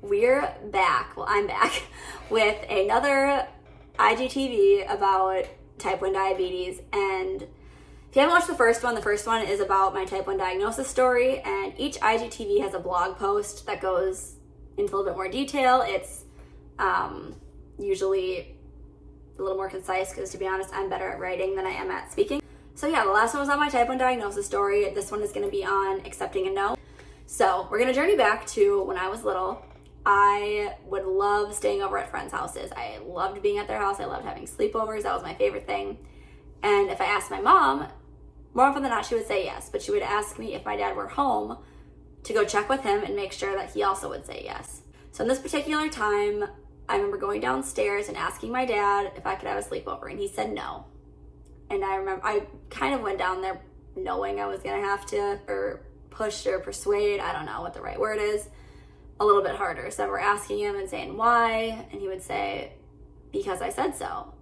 we're back. Well, I'm back with another IGTV about type 1 diabetes. And if you haven't watched the first one is about my type 1 diagnosis story. And each IGTV has a blog post that goes into a little bit more detail. It's usually a little more concise because, to be honest, I'm better at writing than I am at speaking. So yeah, the last one was on my type 1 diagnosis story. This one is going to be on accepting a no. So we're going to journey back to when I was little. I would love staying over at friends' houses. I loved being at their house. I loved having sleepovers. That was my favorite thing. And if I asked my mom, more often than not, she would say yes. But she would ask me if my dad were home to go check with him and make sure that he also would say yes. So in this particular time, I remember going downstairs and asking my dad if I could have a sleepover, and he said no. And I remember I kind of went down there knowing I was going to have to, or push or persuade, I don't know what the right word is, a little bit harder. So we're asking him and saying why, and he would say, because I said so.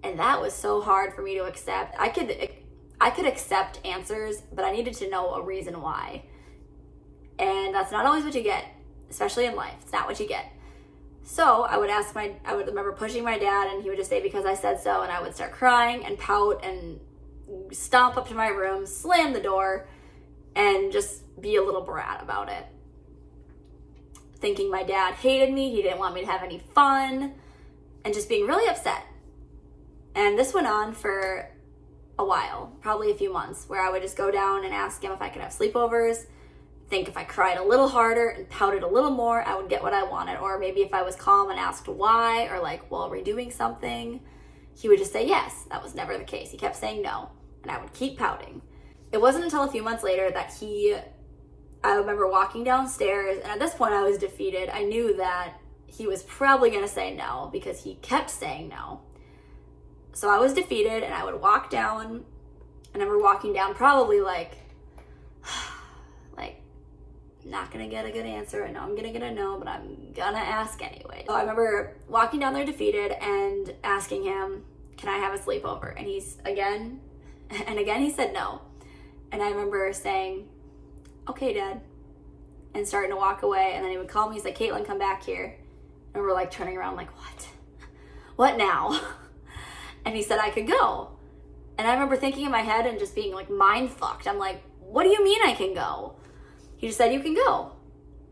And that was so hard for me to accept. I could accept answers, but I needed to know a reason why. And that's not always what you get, especially in life. It's not what you get. So I would remember pushing my dad, and he would just say, because I said so, and I would start crying and pout and stomp up to my room, slam the door, and just be a little brat about it. Thinking my dad hated me, he didn't want me to have any fun, and just being really upset. And this went on for a while, probably a few months, where I would just go down and ask him if I could have sleepovers. Think if I cried a little harder and pouted a little more, I would get what I wanted. Or maybe if I was calm and asked why, or like, well, are we doing something? He would just say yes. That was never the case. He kept saying no, and I would keep pouting. It wasn't until a few months later that I remember walking downstairs, and at this point I was defeated. I knew that he was probably going to say no because he kept saying no. So I was defeated, and I would walk down, and I remember walking down probably like not gonna get a good answer. I know I'm gonna get a no, but I'm gonna ask anyway. So I remember walking down there defeated and asking him, can I have a sleepover? And again he said no. And I remember saying, okay, Dad, and starting to walk away. And then he would call me. He's like, Katlynn, come back here. And we're like turning around like, what now? And he said I could go. And I remember thinking in my head and just being like mind fucked. I'm like, what do you mean I can go? He just said, you can go.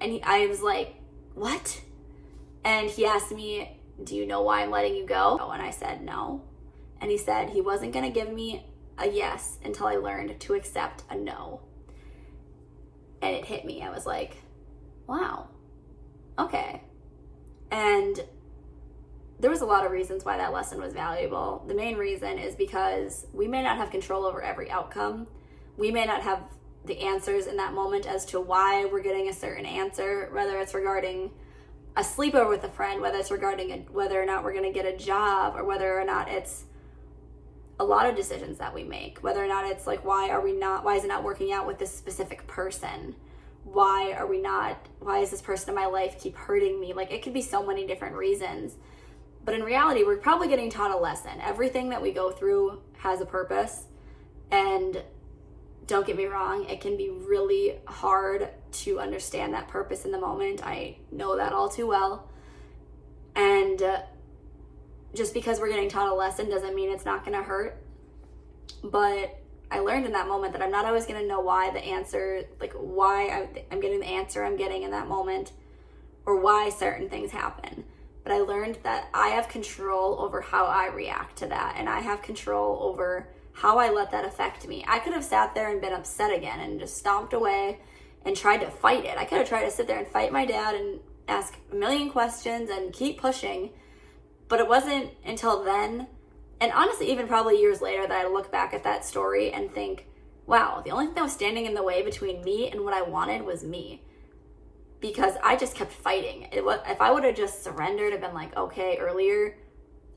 And I was like, what? And he asked me, do you know why I'm letting you go? And I said, no. And he said he wasn't going to give me a yes until I learned to accept a no. And it hit me. I was like, wow, okay. And there was a lot of reasons why that lesson was valuable. The main reason is because we may not have control over every outcome. We may not have the answers in that moment as to why we're getting a certain answer, whether it's regarding a sleepover with a friend, whether it's regarding whether or not we're going to get a job, or whether or not it's a lot of decisions that we make, whether or not it's like, why is it not working out with this specific person? Why is this person in my life keep hurting me? Like, it could be so many different reasons. But in reality, we're probably getting taught a lesson. Everything that we go through has a purpose. And don't get me wrong, it can be really hard to understand that purpose in the moment. I know that all too well. And just because we're getting taught a lesson doesn't mean it's not going to hurt. But I learned in that moment that I'm not always going to know why I'm getting the answer I'm getting in that moment, or why certain things happen. But I learned that I have control over how I react to that, and I have control over how I let that affect me. I could have sat there and been upset again and just stomped away and tried to fight it. I could have tried to sit there and fight my dad and ask a million questions and keep pushing. But it wasn't until then, and honestly even probably years later, that I look back at that story and think, wow, the only thing that was standing in the way between me and what I wanted was me. Because I just kept fighting. If I would have just surrendered and been like, okay, earlier,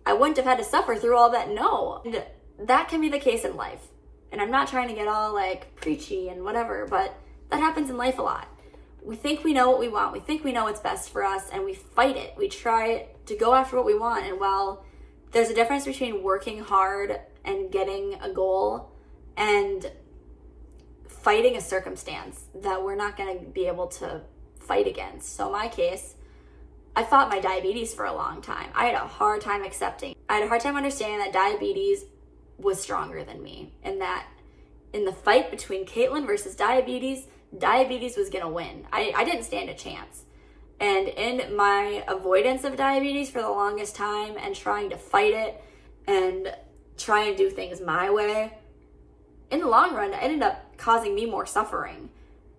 I wouldn't have had to suffer through all that no. And that can be the case in life. And I'm not trying to get all like preachy and whatever, but that happens in life a lot. We think we know what we want. We think we know what's best for us, and we fight it. We try to go after what we want. And while there's a difference between working hard and getting a goal and fighting a circumstance that we're not going to be able to fight against. So in my case, I fought my diabetes for a long time. I had a hard time accepting. I had a hard time understanding that diabetes was stronger than me, and that in the fight between Katlynn versus diabetes, diabetes was gonna win. I didn't stand a chance. And in my avoidance of diabetes for the longest time and trying to fight it and try and do things my way, in the long run, it ended up causing me more suffering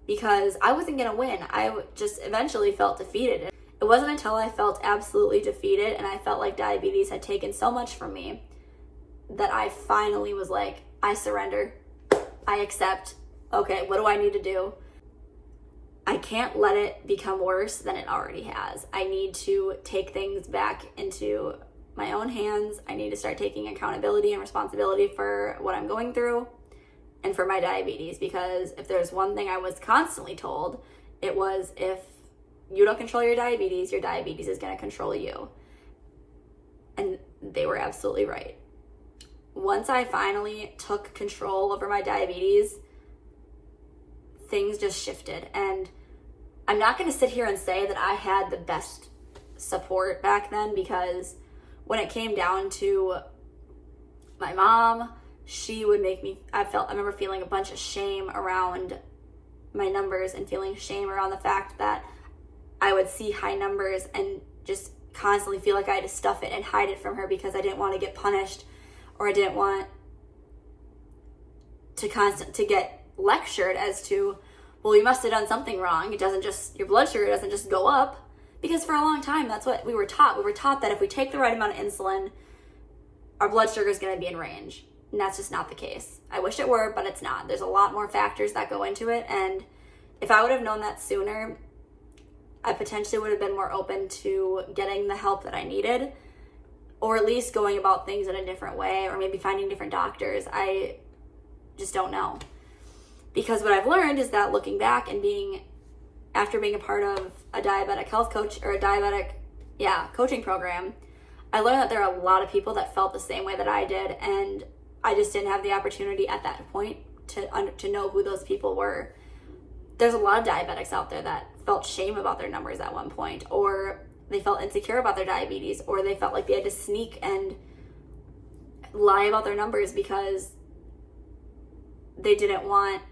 because I wasn't gonna win. I just eventually felt defeated. It wasn't until I felt absolutely defeated and I felt like diabetes had taken so much from me that I finally was like, I surrender. I accept. Okay, what do I need to do? I can't let it become worse than it already has. I need to take things back into my own hands. I need to start taking accountability and responsibility for what I'm going through and for my diabetes, because if there's one thing I was constantly told, it was if you don't control your diabetes is going to control you. And they were absolutely right. Once I finally took control over my diabetes, things just shifted. And I'm not going to sit here and say that I had the best support back then, because when it came down to my mom, she would make me, I remember feeling a bunch of shame around my numbers and feeling shame around the fact that I would see high numbers and just constantly feel like I had to stuff it and hide it from her because I didn't want to get punished, or I didn't want to get lectured as to, well, you must have done something wrong. It doesn't just, your blood sugar doesn't just go up. Because for a long time, that's what we were taught. We were taught that if we take the right amount of insulin, our blood sugar is going to be in range. And that's just not the case. I wish it were, but it's not. There's a lot more factors that go into it. And if I would have known that sooner, I potentially would have been more open to getting the help that I needed, or at least going about things in a different way, or maybe finding different doctors. I just don't know. Because what I've learned is that looking back and after being a part of a diabetic health coach or a diabetic, coaching program, I learned that there are a lot of people that felt the same way that I did, and I just didn't have the opportunity at that point to know who those people were. There's a lot of diabetics out there that felt shame about their numbers at one point, or they felt insecure about their diabetes, or they felt like they had to sneak and lie about their numbers because they didn't want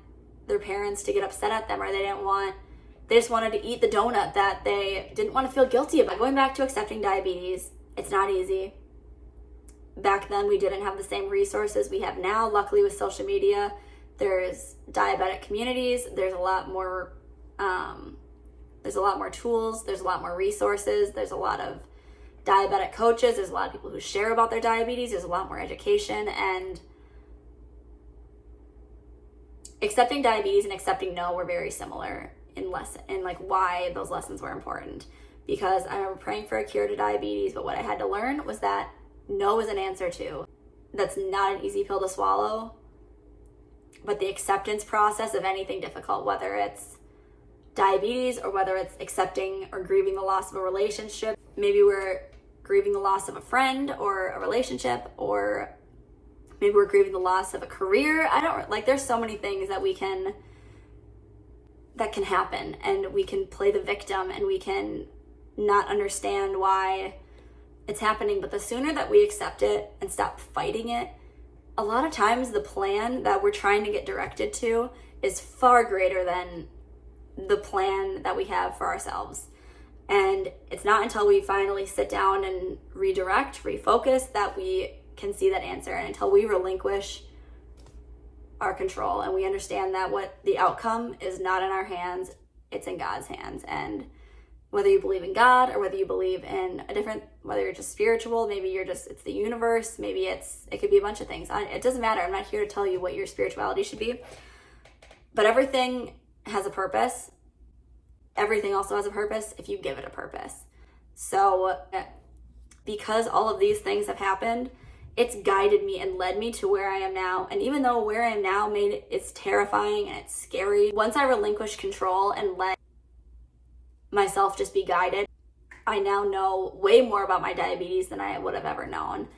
their parents to get upset at them, or they just wanted to eat the donut that they didn't want to feel guilty about. Going back to accepting diabetes, it's not easy. Back then, we didn't have the same resources we have now. Luckily, with social media, there's diabetic communities. There's a lot more tools. There's a lot more resources. There's a lot of diabetic coaches. There's a lot of people who share about their diabetes. There's a lot more education, and accepting diabetes and accepting no were very similar in why those lessons were important. Because I remember praying for a cure to diabetes, but what I had to learn was that no is an answer too. That's not an easy pill to swallow. But the acceptance process of anything difficult, whether it's diabetes or whether it's accepting or grieving the loss of a relationship, maybe we're grieving the loss of a friend or a relationship, or maybe we're grieving the loss of a career. There's so many things that can happen, and we can play the victim and we can not understand why it's happening. But the sooner that we accept it and stop fighting it, a lot of times the plan that we're trying to get directed to is far greater than the plan that we have for ourselves. And it's not until we finally sit down and redirect, refocus, that we can see that answer, and until we relinquish our control and we understand that what the outcome is not in our hands, it's in God's hands. And whether you believe in God or whether you believe in whether you're just spiritual, maybe it's the universe, maybe it could be a bunch of things. It doesn't matter. I'm not here to tell you what your spirituality should be, but everything has a purpose. Everything also has a purpose if you give it a purpose. So because all of these things have happened, it's guided me and led me to where I am now. And even though where I am now it's terrifying and it's scary, once I relinquished control and let myself just be guided, I now know way more about my diabetes than I would have ever known.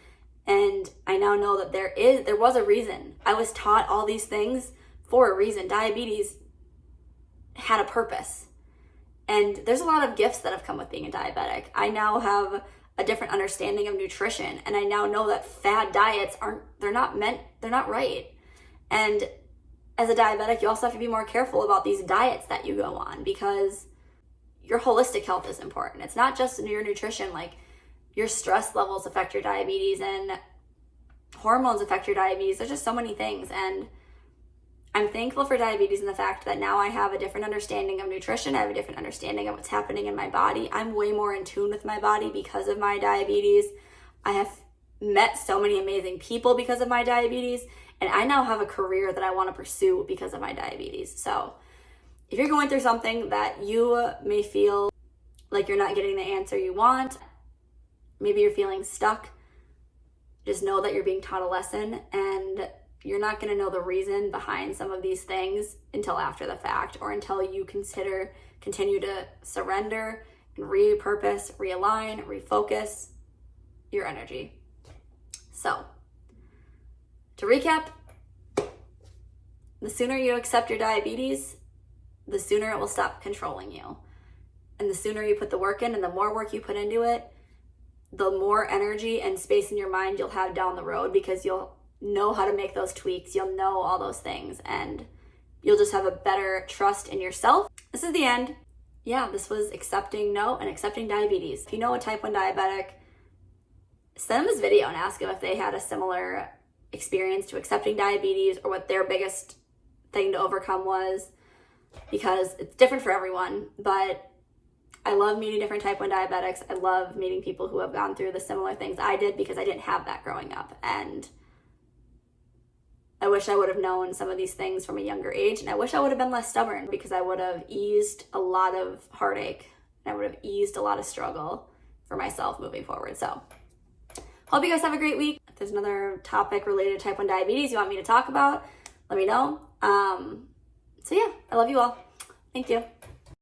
And I now know that there was a reason. I was taught all these things for a reason. Diabetes had a purpose. And there's a lot of gifts that have come with being a diabetic. I now have a different understanding of nutrition, and I now know that fad diets they're not right. And as a diabetic, you also have to be more careful about these diets that you go on, because your holistic health is important. It's not just your nutrition, like your stress levels affect your diabetes and hormones affect your diabetes. There's just so many things. And I'm thankful for diabetes and the fact that now I have a different understanding of nutrition. I have a different understanding of what's happening in my body. I'm way more in tune with my body because of my diabetes. I have met so many amazing people because of my diabetes, and I now have a career that I want to pursue because of my diabetes. So if you're going through something that you may feel like you're not getting the answer you want, maybe you're feeling stuck, just know that you're being taught a lesson, and you're not going to know the reason behind some of these things until after the fact, or until you continue to surrender and repurpose, realign, refocus your energy. So, to recap, the sooner you accept your diabetes, the sooner it will stop controlling you. And the sooner you put the work in and the more work you put into it, the more energy and space in your mind you'll have down the road, because you'll know how to make those tweaks. You'll know all those things, and you'll just have a better trust in yourself. This is the end. Yeah, this was accepting no and accepting diabetes. If you know a type 1 diabetic, send them this video and ask them if they had a similar experience to accepting diabetes, or what their biggest thing to overcome was, because it's different for everyone. But I love meeting different type 1 diabetics. I love meeting people who have gone through the similar things I did, because I didn't have that growing up. And I wish I would have known some of these things from a younger age, and I wish I would have been less stubborn, because I would have eased a lot of heartache, and I would have eased a lot of struggle for myself moving forward. So hope you guys have a great week. If there's another topic related to type 1 diabetes you want me to talk about, let me know. So yeah, I love you all. Thank you.